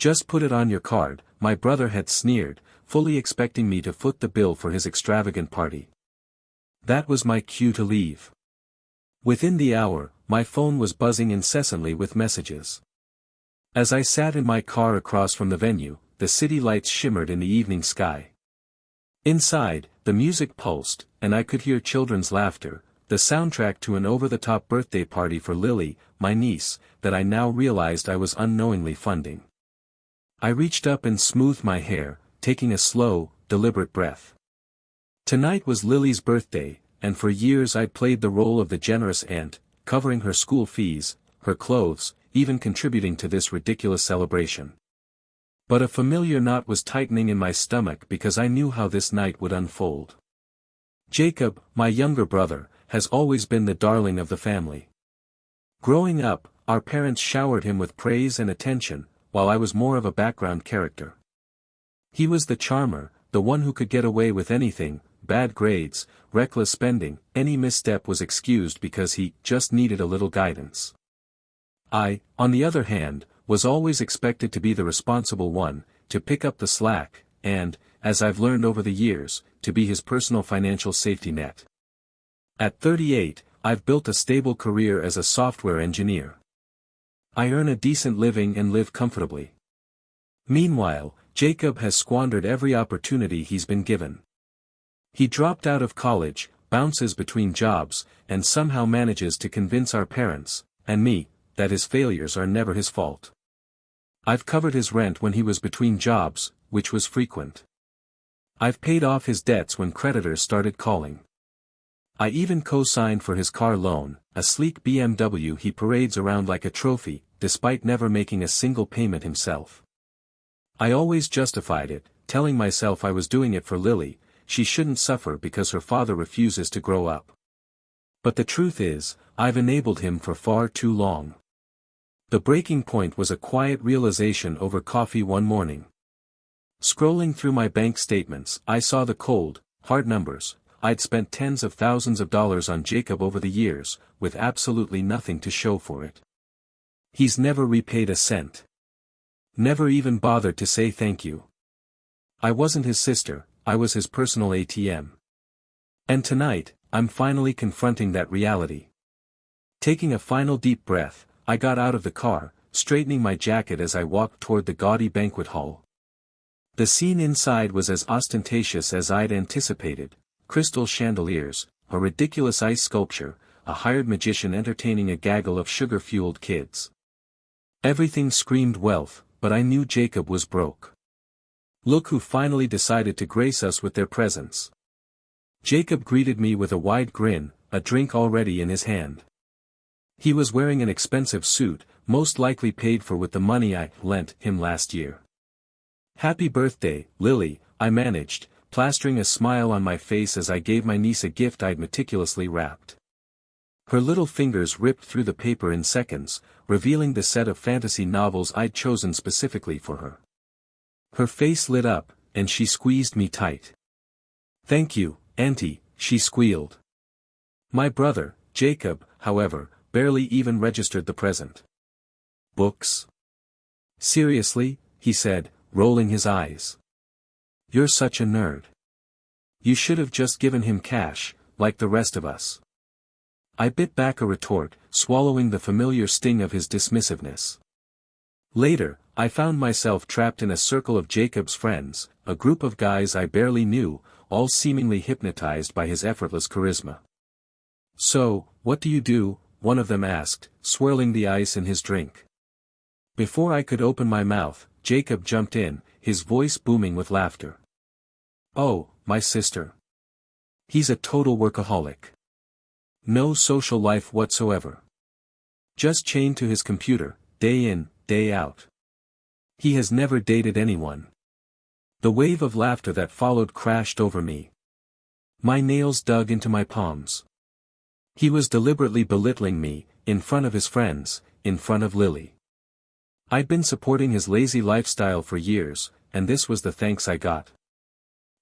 "Just put it on your card," my brother had sneered, fully expecting me to foot the bill for his extravagant party. That was my cue to leave. Within the hour, my phone was buzzing incessantly with messages. As I sat in my car across from the venue, the city lights shimmered in the evening sky. Inside, the music pulsed, and I could hear children's laughter, the soundtrack to an over-the-top birthday party for Lily, my niece, that I now realized I was unknowingly funding. I reached up and smoothed my hair, taking a slow, deliberate breath. Tonight was Lily's birthday, and for years I'd played the role of the generous aunt, covering her school fees, her clothes, even contributing to this ridiculous celebration. But a familiar knot was tightening in my stomach because I knew how this night would unfold. Jacob, my younger brother, has always been the darling of the family. Growing up, our parents showered him with praise and attention, while I was more of a background character. He was the charmer, the one who could get away with anything: bad grades, reckless spending. Any misstep was excused because he just needed a little guidance. I, on the other hand, was always expected to be the responsible one, to pick up the slack, and, as I've learned over the years, to be his personal financial safety net. At 38, I've built a stable career as a software engineer. I earn a decent living and live comfortably. Meanwhile, Jacob has squandered every opportunity he's been given. He dropped out of college, bounces between jobs, and somehow manages to convince our parents, and me, that his failures are never his fault. I've covered his rent when he was between jobs, which was frequent. I've paid off his debts when creditors started calling. I even co-signed for his car loan, a sleek BMW he parades around like a trophy, despite never making a single payment himself. I always justified it, telling myself I was doing it for Lily. She shouldn't suffer because her father refuses to grow up. But the truth is, I've enabled him for far too long. The breaking point was a quiet realization over coffee one morning. Scrolling through my bank statements, I saw the cold, hard numbers. I'd spent tens of thousands of dollars on Jacob over the years, with absolutely nothing to show for it. He's never repaid a cent. Never even bothered to say thank you. I wasn't his sister, I was his personal ATM. And tonight, I'm finally confronting that reality. Taking a final deep breath, I got out of the car, straightening my jacket as I walked toward the gaudy banquet hall. The scene inside was as ostentatious as I'd anticipated: crystal chandeliers, a ridiculous ice sculpture, a hired magician entertaining a gaggle of sugar-fueled kids. Everything screamed wealth, but I knew Jacob was broke. Look who finally decided to grace us with their presence. Jacob greeted me with a wide grin, a drink already in his hand. He was wearing an expensive suit, most likely paid for with the money I lent him last year. "Happy birthday, Lily," I managed, plastering a smile on my face as I gave my niece a gift I'd meticulously wrapped. Her little fingers ripped through the paper in seconds, revealing the set of fantasy novels I'd chosen specifically for her. Her face lit up, and she squeezed me tight. "Thank you, Auntie," she squealed. My brother, Jacob, however, barely even registered the present. "Books? Seriously?" he said, rolling his eyes. "You're such a nerd. You should have just given him cash, like the rest of us." I bit back a retort, swallowing the familiar sting of his dismissiveness. Later, I found myself trapped in a circle of Jacob's friends, a group of guys I barely knew, all seemingly hypnotized by his effortless charisma. "So, what do you do?" one of them asked, swirling the ice in his drink. Before I could open my mouth, Jacob jumped in, his voice booming with laughter. "Oh, my sister. He's a total workaholic. No social life whatsoever. Just chained to his computer, day in, day out. He has never dated anyone." The wave of laughter that followed crashed over me. My nails dug into my palms. He was deliberately belittling me, in front of his friends, in front of Lily. I'd been supporting his lazy lifestyle for years, and this was the thanks I got.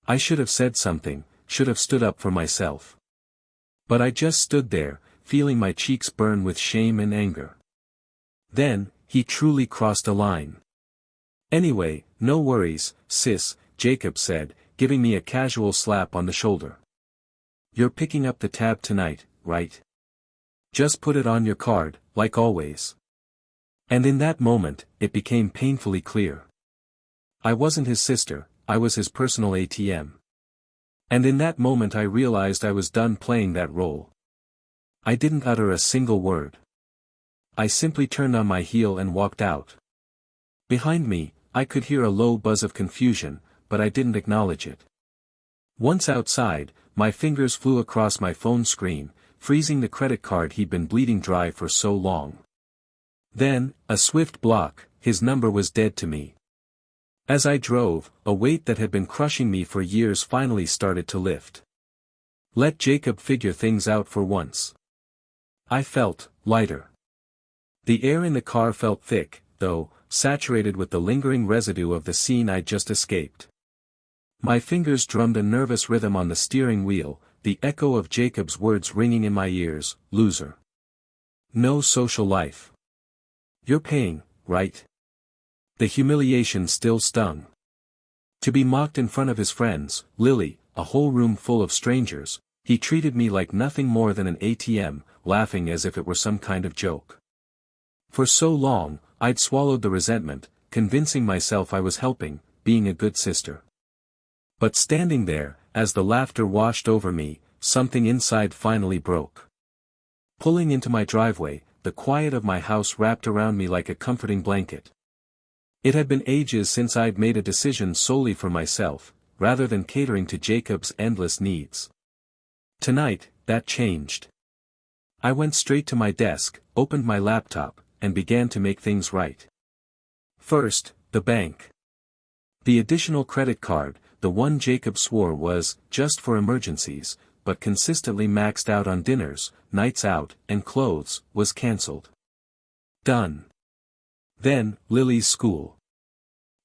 I should have said something, should have stood up for myself. But I just stood there, feeling my cheeks burn with shame and anger. Then, he truly crossed a line. Anyway, no worries, sis, Jacob said, giving me a casual slap on the shoulder. You're picking up the tab tonight, right? Just put it on your card, like always. And in that moment, it became painfully clear. I wasn't his sister, I was his personal ATM. And in that moment I realized I was done playing that role. I didn't utter a single word. I simply turned on my heel and walked out. Behind me, I could hear a low buzz of confusion, but I didn't acknowledge it. Once outside, my fingers flew across my phone screen, freezing the credit card he'd been bleeding dry for so long. Then, a swift block, his number was dead to me. As I drove, a weight that had been crushing me for years finally started to lift. Let Jacob figure things out for once. I felt lighter. The air in the car felt thick, though, saturated with the lingering residue of the scene I'd just escaped. My fingers drummed a nervous rhythm on the steering wheel, the echo of Jacob's words ringing in my ears, loser. No social life. You're paying, right? The humiliation still stung. To be mocked in front of his friends, Lily, a whole room full of strangers, he treated me like nothing more than an ATM, laughing as if it were some kind of joke. For so long, I'd swallowed the resentment, convincing myself I was helping, being a good sister. But standing there, as the laughter washed over me, something inside finally broke. Pulling into my driveway, the quiet of my house wrapped around me like a comforting blanket. It had been ages since I'd made a decision solely for myself, rather than catering to Jacob's endless needs. Tonight, that changed. I went straight to my desk, opened my laptop, and began to make things right. First, the bank. The additional credit card, the one Jacob swore was just for emergencies, but consistently maxed out on dinners, nights out, and clothes, was cancelled. Done. Then, Lily's school.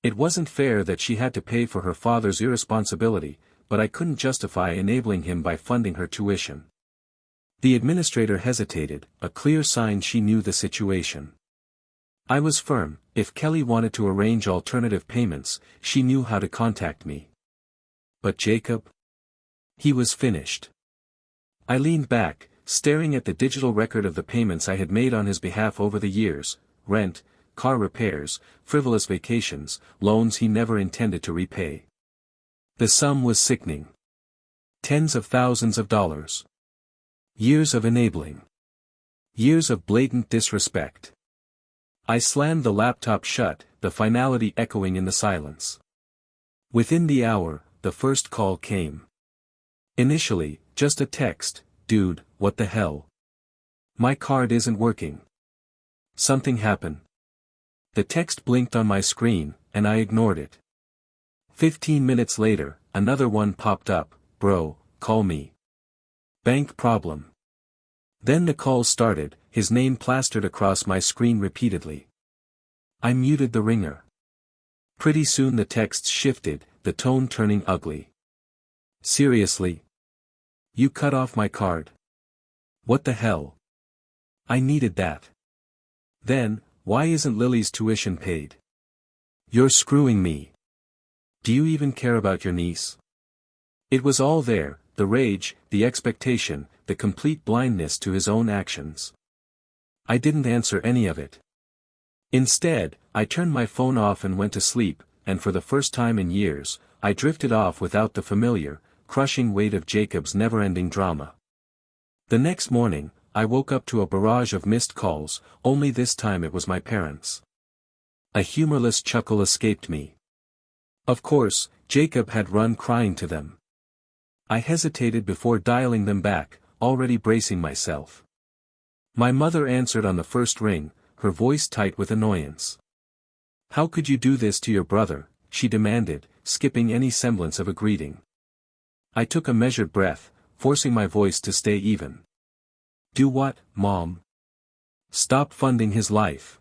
It wasn't fair that she had to pay for her father's irresponsibility, but I couldn't justify enabling him by funding her tuition. The administrator hesitated, a clear sign she knew the situation. I was firm, if Kelly wanted to arrange alternative payments, she knew how to contact me. But Jacob? He was finished. I leaned back, staring at the digital record of the payments I had made on his behalf over the years, rent, car repairs, frivolous vacations, loans he never intended to repay. The sum was sickening. Tens of thousands of dollars. Years of enabling. Years of blatant disrespect. I slammed the laptop shut, the finality echoing in the silence. Within the hour, the first call came. Initially, just a text, "Dude, what the hell? My card isn't working. Something happened." The text blinked on my screen, and I ignored it. 15 minutes later, another one popped up, "Bro, call me. Bank problem." Then the call started, his name plastered across my screen repeatedly. I muted the ringer. Pretty soon the text shifted, the tone turning ugly. "Seriously? You cut off my card? What the hell? I needed that. Then, why isn't Lily's tuition paid? You're screwing me. Do you even care about your niece?" It was all there, the rage, the expectation, the complete blindness to his own actions. I didn't answer any of it. Instead, I turned my phone off and went to sleep, and for the first time in years, I drifted off without the familiar, crushing weight of Jacob's never-ending drama. The next morning, I woke up to a barrage of missed calls, only this time it was my parents. A humorless chuckle escaped me. Of course, Jacob had run crying to them. I hesitated before dialing them back, already bracing myself. My mother answered on the first ring, her voice tight with annoyance. "How could you do this to your brother?" she demanded, skipping any semblance of a greeting. I took a measured breath, forcing my voice to stay even. "Do what, Mom? Stop funding his life.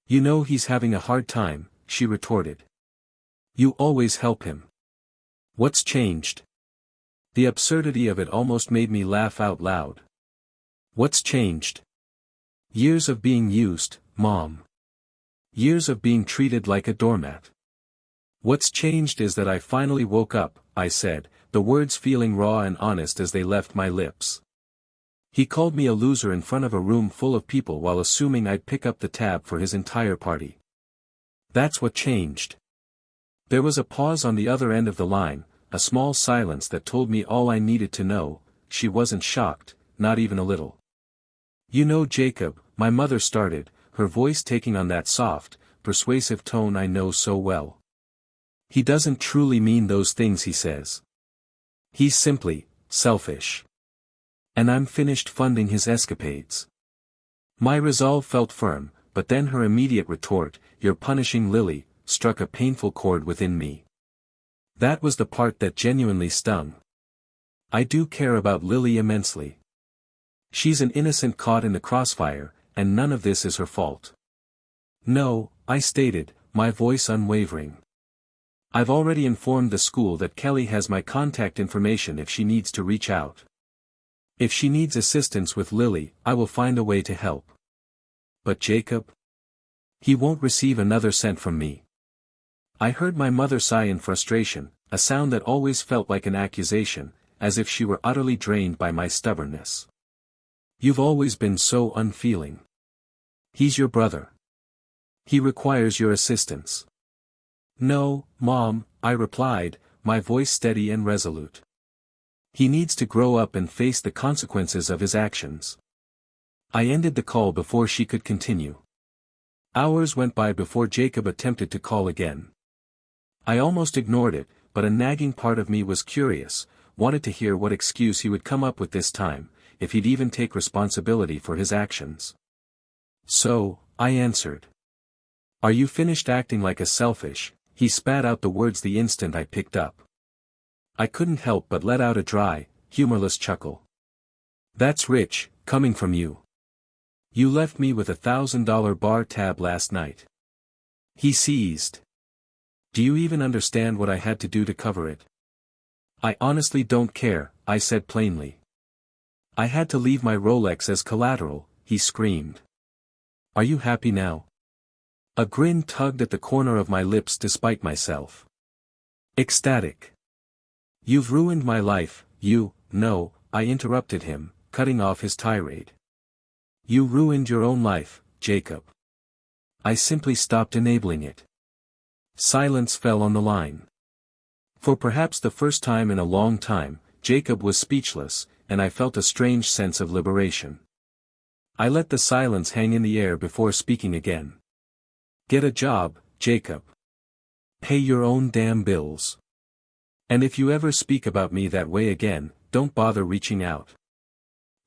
You know he's having a hard time," she retorted. "You always help him. What's changed?" The absurdity of it almost made me laugh out loud. "What's changed? Years of being used, Mom. Years of being treated like a doormat. What's changed is that I finally woke up, I said, the words feeling raw and honest as they left my lips. He called me a loser in front of a room full of people while assuming I'd pick up the tab for his entire party. That's what changed. There was a pause on the other end of the line, a small silence that told me all I needed to know. She wasn't shocked, not even a little. You know, Jacob, my mother started, her voice taking on that soft, persuasive tone I know so well. He doesn't truly mean those things he says. He's simply selfish. And I'm finished funding his escapades. My resolve felt firm, but then her immediate retort, "You're punishing Lily," struck a painful chord within me. That was the part that genuinely stung. I do care about Lily immensely. She's an innocent caught in the crossfire, and none of this is her fault. No, I stated, my voice unwavering. I've already informed the school that Kelly has my contact information if she needs to reach out. If she needs assistance with Lily, I will find a way to help. But Jacob? He won't receive another cent from me. I heard my mother sigh in frustration, a sound that always felt like an accusation, as if she were utterly drained by my stubbornness. You've always been so unfeeling. He's your brother. He requires your assistance. No, Mom, I replied, my voice steady and resolute. He needs to grow up and face the consequences of his actions. I ended the call before she could continue. Hours went by before Jacob attempted to call again. I almost ignored it, but a nagging part of me was curious, wanted to hear what excuse he would come up with this time, if he'd even take responsibility for his actions. So, I answered. Are you finished acting like a selfish? He spat out the words the instant I picked up. I couldn't help but let out a dry, humorless chuckle. That's rich, coming from you. You left me with $1,000 bar tab last night. He seized. Do you even understand what I had to do to cover it? I honestly don't care, I said plainly. I had to leave my Rolex as collateral, he screamed. Are you happy now? A grin tugged at the corner of my lips despite myself. Ecstatic. You've ruined my life, No, I interrupted him, cutting off his tirade. You ruined your own life, Jacob. I simply stopped enabling it. Silence fell on the line. For perhaps the first time in a long time, Jacob was speechless, and I felt a strange sense of liberation. I let the silence hang in the air before speaking again. Get a job, Jacob. Pay your own damn bills. And if you ever speak about me that way again, don't bother reaching out.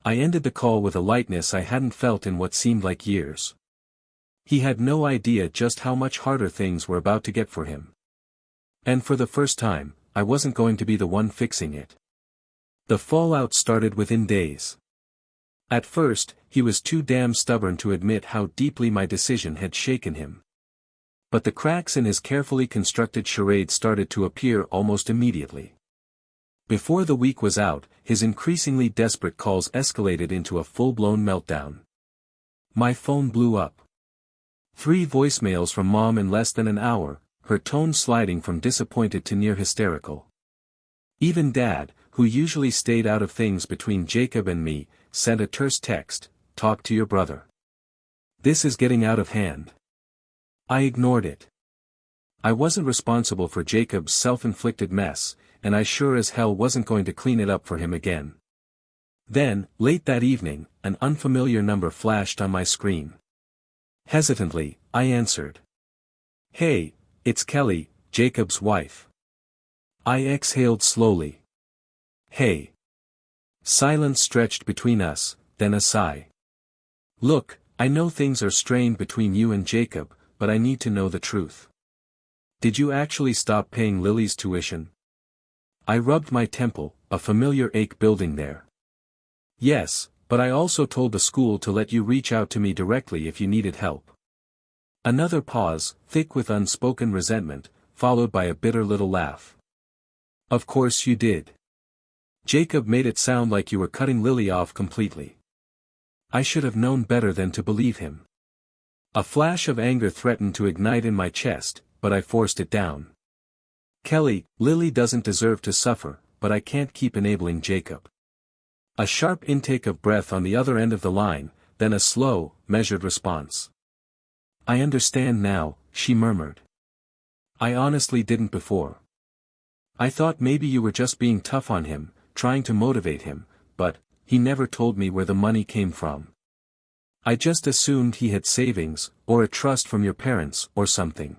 I ended the call with a lightness I hadn't felt in what seemed like years. He had no idea just how much harder things were about to get for him. And for the first time, I wasn't going to be the one fixing it. The fallout started within days. At first, he was too damn stubborn to admit how deeply my decision had shaken him. But the cracks in his carefully constructed charade started to appear almost immediately. Before the week was out, his increasingly desperate calls escalated into a full-blown meltdown. My phone blew up. 3 voicemails from Mom in less than an hour, her tone sliding from disappointed to near hysterical. Even Dad, who usually stayed out of things between Jacob and me, sent a terse text, "Talk to your brother. This is getting out of hand." I ignored it. I wasn't responsible for Jacob's self-inflicted mess, and I sure as hell wasn't going to clean it up for him again. Then, late that evening, an unfamiliar number flashed on my screen. Hesitantly, I answered. Hey, it's Kelly, Jacob's wife. I exhaled slowly. Hey. Silence stretched between us, then a sigh. Look, I know things are strained between you and Jacob, but I need to know the truth. Did you actually stop paying Lily's tuition? I rubbed my temple, a familiar ache building there. Yes, but I also told the school to let you reach out to me directly if you needed help. Another pause, thick with unspoken resentment, followed by a bitter little laugh. Of course you did. Jacob made it sound like you were cutting Lily off completely. I should have known better than to believe him. A flash of anger threatened to ignite in my chest, but I forced it down. Kelly, Lily doesn't deserve to suffer, but I can't keep enabling Jacob. A sharp intake of breath on the other end of the line, then a slow, measured response. I understand now, she murmured. I honestly didn't before. I thought maybe you were just being tough on him, trying to motivate him, but he never told me where the money came from. I just assumed he had savings, or a trust from your parents, or something.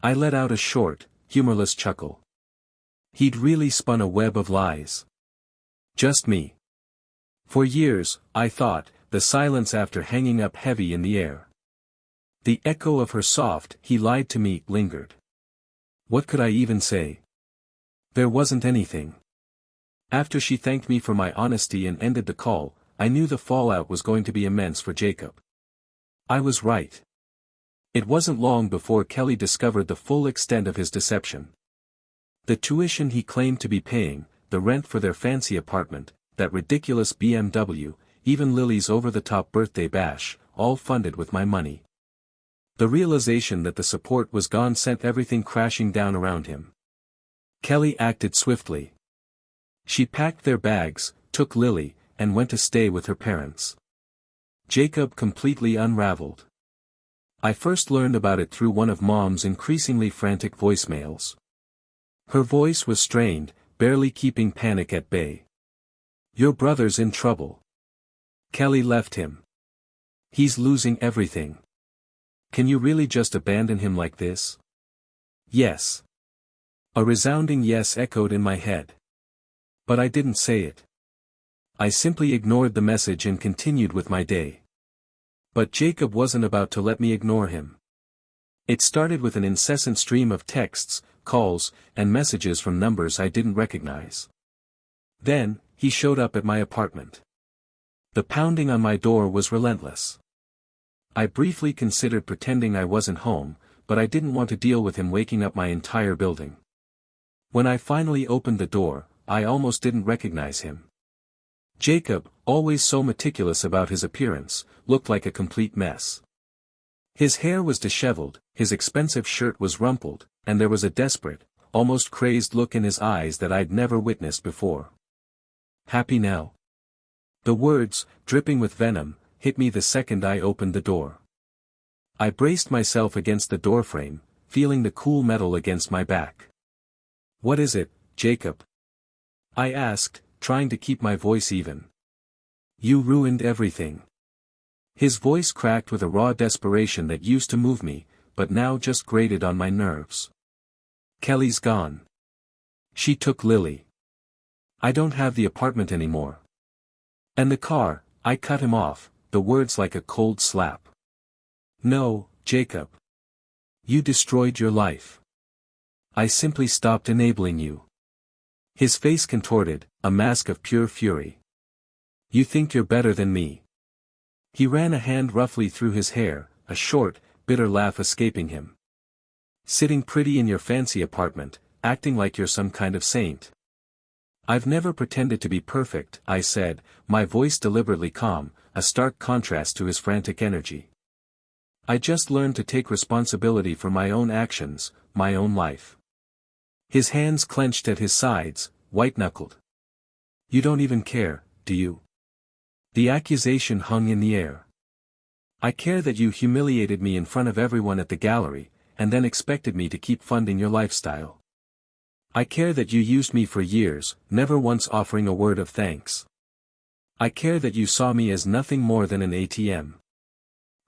I let out a short, humorless chuckle. He'd really spun a web of lies. Just me. For years, I thought, the silence after hanging up heavy in the air. The echo of her soft, "he lied to me," lingered. What could I even say? There wasn't anything. After she thanked me for my honesty and ended the call, I knew the fallout was going to be immense for Jacob. I was right. It wasn't long before Kelly discovered the full extent of his deception. The tuition he claimed to be paying, the rent for their fancy apartment, that ridiculous BMW, even Lily's over-the-top birthday bash, all funded with my money. The realization that the support was gone sent everything crashing down around him. Kelly acted swiftly. She packed their bags, took Lily, and went to stay with her parents. Jacob completely unraveled. I first learned about it through one of Mom's increasingly frantic voicemails. Her voice was strained, barely keeping panic at bay. Your brother's in trouble. Kelly left him. He's losing everything. Can you really just abandon him like this? Yes. A resounding yes echoed in my head. But I didn't say it. I simply ignored the message and continued with my day. But Jacob wasn't about to let me ignore him. It started with an incessant stream of texts, calls, and messages from numbers I didn't recognize. Then, he showed up at my apartment. The pounding on my door was relentless. I briefly considered pretending I wasn't home, but I didn't want to deal with him waking up my entire building. When I finally opened the door, I almost didn't recognize him. Jacob, always so meticulous about his appearance, looked like a complete mess. His hair was disheveled, his expensive shirt was rumpled, and there was a desperate, almost crazed look in his eyes that I'd never witnessed before. Happy now? The words, dripping with venom, hit me the second I opened the door. I braced myself against the doorframe, feeling the cool metal against my back. What is it, Jacob? I asked, trying to keep my voice even. You ruined everything. His voice cracked with a raw desperation that used to move me, but now just grated on my nerves. Kelly's gone. She took Lily. I don't have the apartment anymore. And the car, I cut him off, the words like a cold slap. No, Jacob. You destroyed your life. I simply stopped enabling you. His face contorted, a mask of pure fury. You think you're better than me. He ran a hand roughly through his hair, a short, bitter laugh escaping him. Sitting pretty in your fancy apartment, acting like you're some kind of saint. I've never pretended to be perfect, I said, my voice deliberately calm, a stark contrast to his frantic energy. I just learned to take responsibility for my own actions, my own life. His hands clenched at his sides, white-knuckled. You don't even care, do you? The accusation hung in the air. I care that you humiliated me in front of everyone at the gallery, and then expected me to keep funding your lifestyle. I care that you used me for years, never once offering a word of thanks. I care that you saw me as nothing more than an ATM.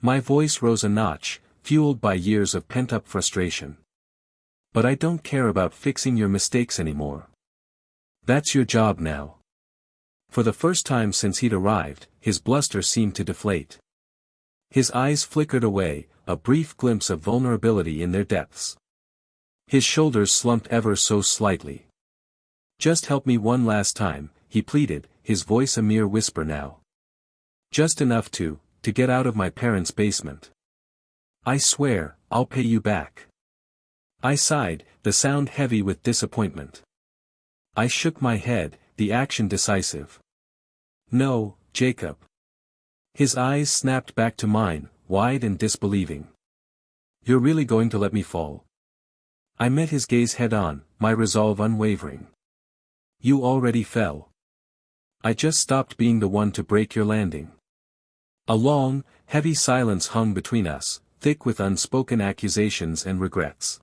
My voice rose a notch, fueled by years of pent-up frustration. But I don't care about fixing your mistakes anymore. That's your job now. For the first time since he'd arrived, his bluster seemed to deflate. His eyes flickered away, a brief glimpse of vulnerability in their depths. His shoulders slumped ever so slightly. Just help me one last time, he pleaded, his voice a mere whisper now. Just enough to get out of my parents' basement. I swear, I'll pay you back. I sighed, the sound heavy with disappointment. I shook my head, the action decisive. No, Jacob. His eyes snapped back to mine, wide and disbelieving. "You're really going to let me fall?" I met his gaze head-on, my resolve unwavering. "You already fell. I just stopped being the one to break your landing." A long, heavy silence hung between us, thick with unspoken accusations and regrets.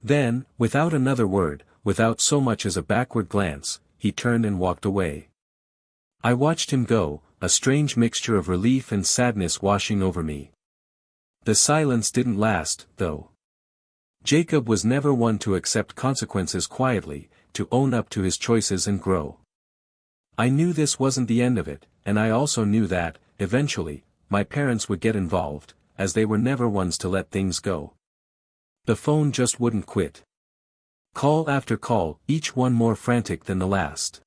Then, without another word, without so much as a backward glance, he turned and walked away. I watched him go, a strange mixture of relief and sadness washing over me. The silence didn't last, though. Jacob was never one to accept consequences quietly, to own up to his choices and grow. I knew this wasn't the end of it, and I also knew that, eventually, my parents would get involved, as they were never ones to let things go. The phone just wouldn't quit. Call after call, each one more frantic than the last.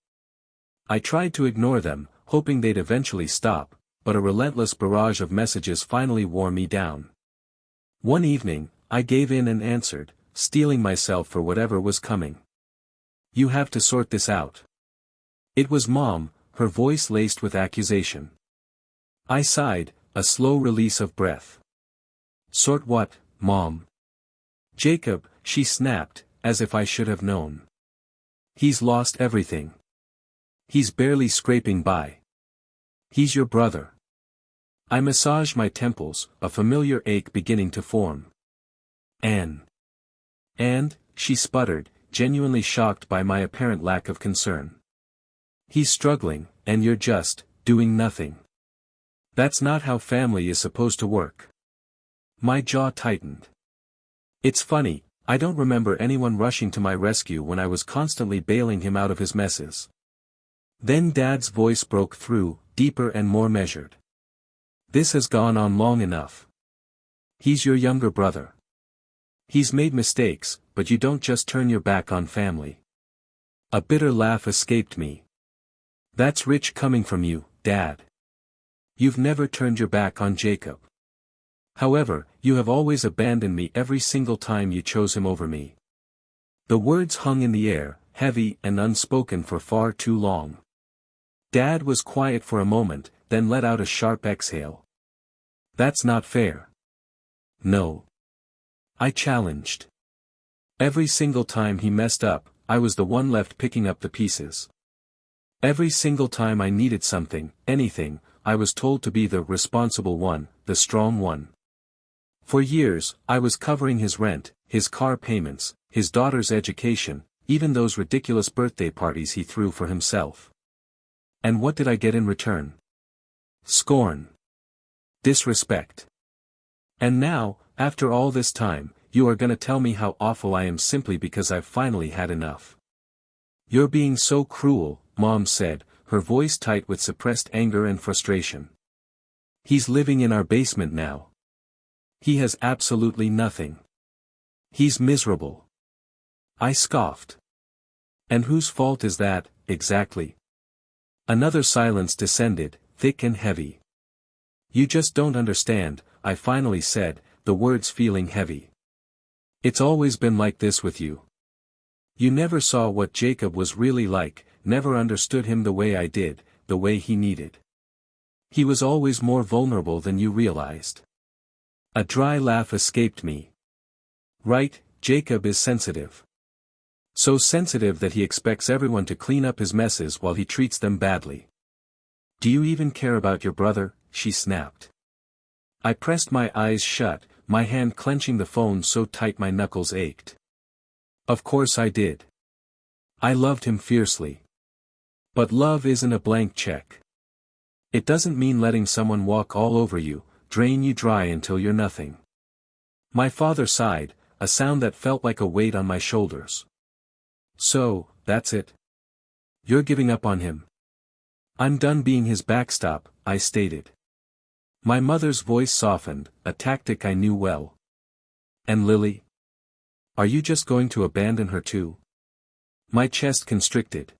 I tried to ignore them, hoping they'd eventually stop, but a relentless barrage of messages finally wore me down. One evening, I gave in and answered, steeling myself for whatever was coming. "You have to sort this out." It was Mom, her voice laced with accusation. I sighed, a slow release of breath. "Sort what, Mom?" "Jacob," she snapped, as if I should have known. "He's lost everything. He's barely scraping by. He's your brother." I massaged my temples, a familiar ache beginning to form. And, she sputtered, genuinely shocked by my apparent lack of concern. "He's struggling, and you're just, doing nothing. That's not how family is supposed to work." My jaw tightened. It's funny, I don't remember anyone rushing to my rescue when I was constantly bailing him out of his messes. Then Dad's voice broke through, deeper and more measured. "This has gone on long enough. He's your younger brother. He's made mistakes, but you don't just turn your back on family." A bitter laugh escaped me. "That's rich coming from you, Dad. You've never turned your back on Jacob. However, you have always abandoned me every single time you chose him over me." The words hung in the air, heavy and unspoken for far too long. Dad was quiet for a moment, then let out a sharp exhale. "That's not fair." "No." I challenged. Every single time he messed up, I was the one left picking up the pieces. Every single time I needed something, anything, I was told to be the responsible one, the strong one. For years, I was covering his rent, his car payments, his daughter's education, even those ridiculous birthday parties he threw for himself. And what did I get in return? Scorn. Disrespect. And now, after all this time, you are gonna tell me how awful I am simply because I've finally had enough. "You're being so cruel," Mom said, her voice tight with suppressed anger and frustration. "He's living in our basement now. He has absolutely nothing. He's miserable." I scoffed. "And whose fault is that, exactly?" Another silence descended, thick and heavy. "You just don't understand," I finally said, the words feeling heavy. "It's always been like this with you. You never saw what Jacob was really like, never understood him the way I did, the way he needed. He was always more vulnerable than you realized." A dry laugh escaped me. "Right, Jacob is sensitive. So sensitive that he expects everyone to clean up his messes while he treats them badly." "Do you even care about your brother?" she snapped. I pressed my eyes shut, my hand clenching the phone so tight my knuckles ached. Of course I did. I loved him fiercely. But love isn't a blank check. It doesn't mean letting someone walk all over you, drain you dry until you're nothing. My father sighed, a sound that felt like a weight on my shoulders. "So, that's it? You're giving up on him?" "I'm done being his backstop," I stated. My mother's voice softened, a tactic I knew well. "And Lily? Are you just going to abandon her too?" My chest constricted.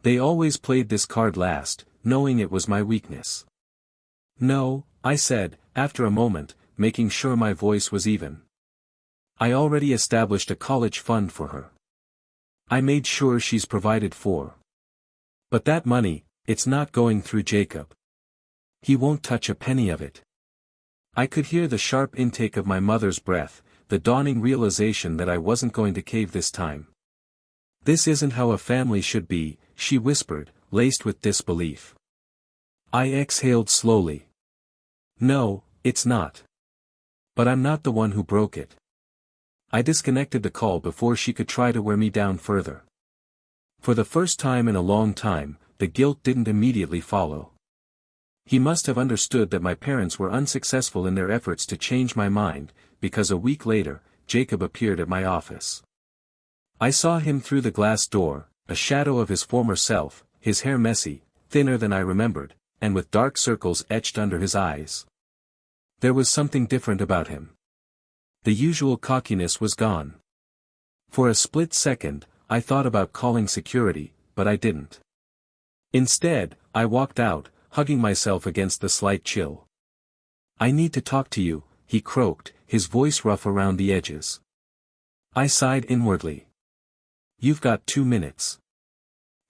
They always played this card last, knowing it was my weakness. "No," I said, after a moment, making sure my voice was even. "I already established a college fund for her. I made sure she's provided for. But that money, it's not going through Jacob. He won't touch a penny of it. I could hear the sharp intake of my mother's breath, the dawning realization that I wasn't going to cave this time. "This isn't how a family should be," she whispered, laced with disbelief. I exhaled slowly. "No, it's not. But I'm not the one who broke it." I disconnected the call before she could try to wear me down further. For the first time in a long time, the guilt didn't immediately follow. He must have understood that my parents were unsuccessful in their efforts to change my mind, because a week later, Jacob appeared at my office. I saw him through the glass door, a shadow of his former self, his hair messy, thinner than I remembered, and with dark circles etched under his eyes. There was something different about him. The usual cockiness was gone. For a split second, I thought about calling security, but I didn't. Instead, I walked out, hugging myself against the slight chill. "I need to talk to you," he croaked, his voice rough around the edges. I sighed inwardly. "You've got 2 minutes."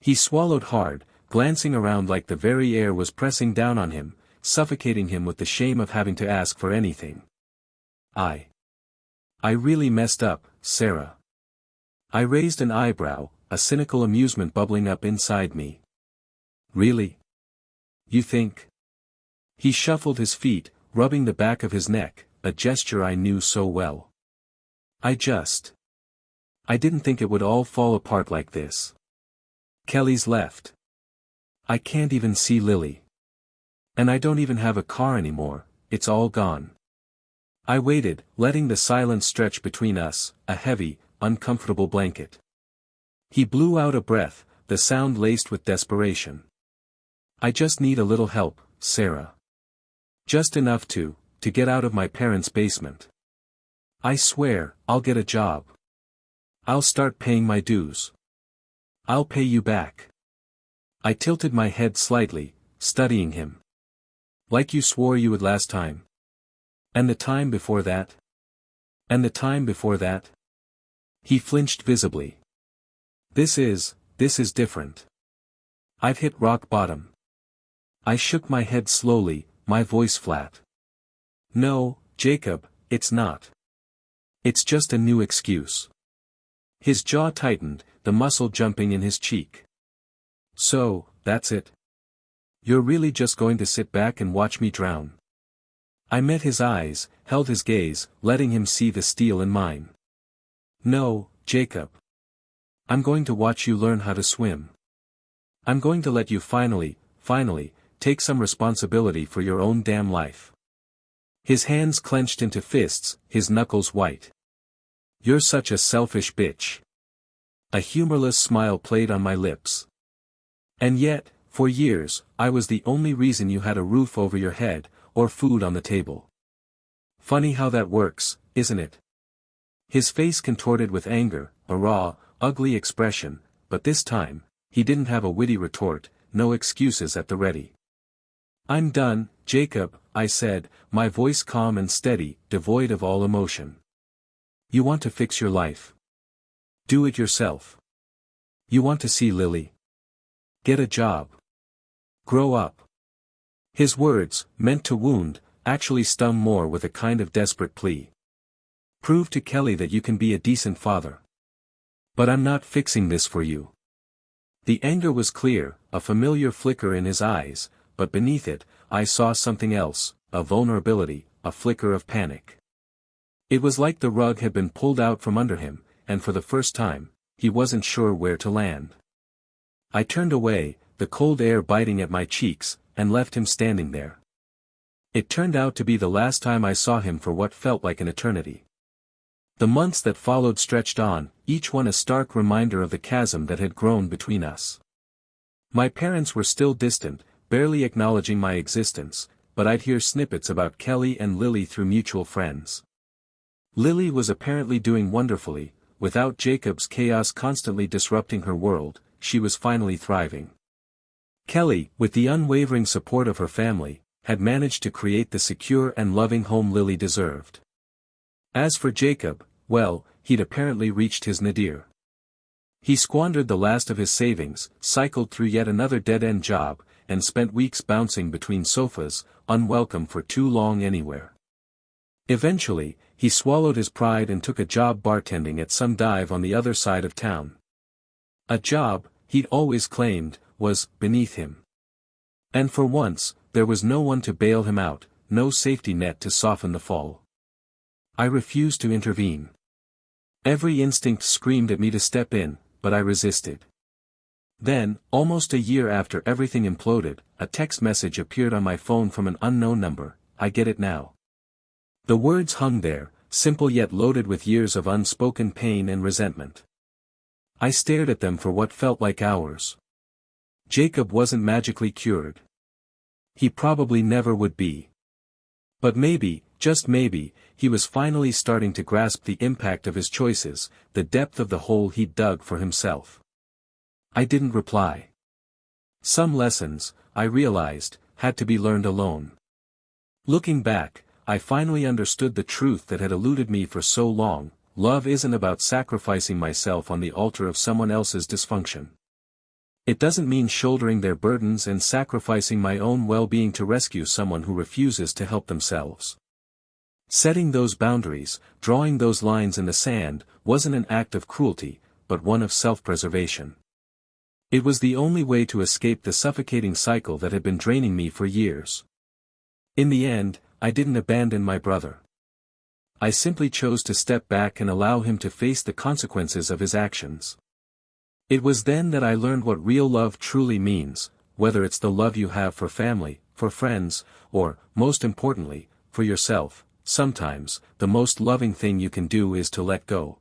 He swallowed hard, glancing around like the very air was pressing down on him, suffocating him with the shame of having to ask for anything. I really messed up, Sarah." I raised an eyebrow, a cynical amusement bubbling up inside me. "Really? You think?" He shuffled his feet, rubbing the back of his neck, a gesture I knew so well. I didn't think it would all fall apart like this. Kelly's left. I can't even see Lily. And I don't even have a car anymore, it's all gone. I waited, letting the silence stretch between us, a heavy, uncomfortable blanket. He blew out a breath, the sound laced with desperation. "I just need a little help, Sarah. Just enough to get out of my parents' basement. I swear, I'll get a job. I'll start paying my dues. I'll pay you back." I tilted my head slightly, studying him. "Like you swore you would last time. And the time before that? And the time before that?" He flinched visibly. This is different. I've hit rock bottom." I shook my head slowly, my voice flat. "No, Jacob, it's not. It's just a new excuse." His jaw tightened, the muscle jumping in his cheek. "So, that's it? You're really just going to sit back and watch me drown?" I met his eyes, held his gaze, letting him see the steel in mine. "No, Jacob. I'm going to watch you learn how to swim. I'm going to let you finally, take some responsibility for your own damn life." His hands clenched into fists, his knuckles white. "You're such a selfish bitch." A humorless smile played on my lips. "And yet, for years, I was the only reason you had a roof over your head, or food on the table. Funny how that works, isn't it?" His face contorted with anger, a raw, ugly expression, but this time, he didn't have a witty retort, no excuses at the ready. "I'm done, Jacob," I said, my voice calm and steady, devoid of all emotion. "You want to fix your life? Do it yourself. You want to see Lily? Get a job. Grow up." His words, meant to wound, actually stung more with a kind of desperate plea. "Prove to Kelly that you can be a decent father. But I'm not fixing this for you." The anger was clear, a familiar flicker in his eyes, but beneath it, I saw something else, a vulnerability, a flicker of panic. It was like the rug had been pulled out from under him, and for the first time, he wasn't sure where to land. I turned away, the cold air biting at my cheeks, and left him standing there. It turned out to be the last time I saw him for what felt like an eternity. The months that followed stretched on, each one a stark reminder of the chasm that had grown between us. My parents were still distant, barely acknowledging my existence, but I'd hear snippets about Kelly and Lily through mutual friends. Lily was apparently doing wonderfully, without Jacob's chaos constantly disrupting her world, she was finally thriving. Kelly, with the unwavering support of her family, had managed to create the secure and loving home Lily deserved. As for Jacob, well, he'd apparently reached his nadir. He squandered the last of his savings, cycled through yet another dead-end job, and spent weeks bouncing between sofas, unwelcome for too long anywhere. Eventually, he swallowed his pride and took a job bartending at some dive on the other side of town. A job, he'd always claimed, was beneath him. And for once, there was no one to bail him out, no safety net to soften the fall. I refused to intervene. Every instinct screamed at me to step in, but I resisted. Then, almost a year after everything imploded, a text message appeared on my phone from an unknown number. I get it now. The words hung there, simple yet loaded with years of unspoken pain and resentment. I stared at them for what felt like hours. Jacob wasn't magically cured. He probably never would be. But maybe, just maybe, he was finally starting to grasp the impact of his choices, the depth of the hole he'd dug for himself. I didn't reply. Some lessons, I realized, had to be learned alone. Looking back, I finally understood the truth that had eluded me for so long. Love isn't about sacrificing myself on the altar of someone else's dysfunction. It doesn't mean shouldering their burdens and sacrificing my own well-being to rescue someone who refuses to help themselves. Setting those boundaries, drawing those lines in the sand, wasn't an act of cruelty, but one of self-preservation. It was the only way to escape the suffocating cycle that had been draining me for years. In the end, I didn't abandon my brother. I simply chose to step back and allow him to face the consequences of his actions. It was then that I learned what real love truly means, whether it's the love you have for family, for friends, or, most importantly, for yourself. Sometimes, the most loving thing you can do is to let go.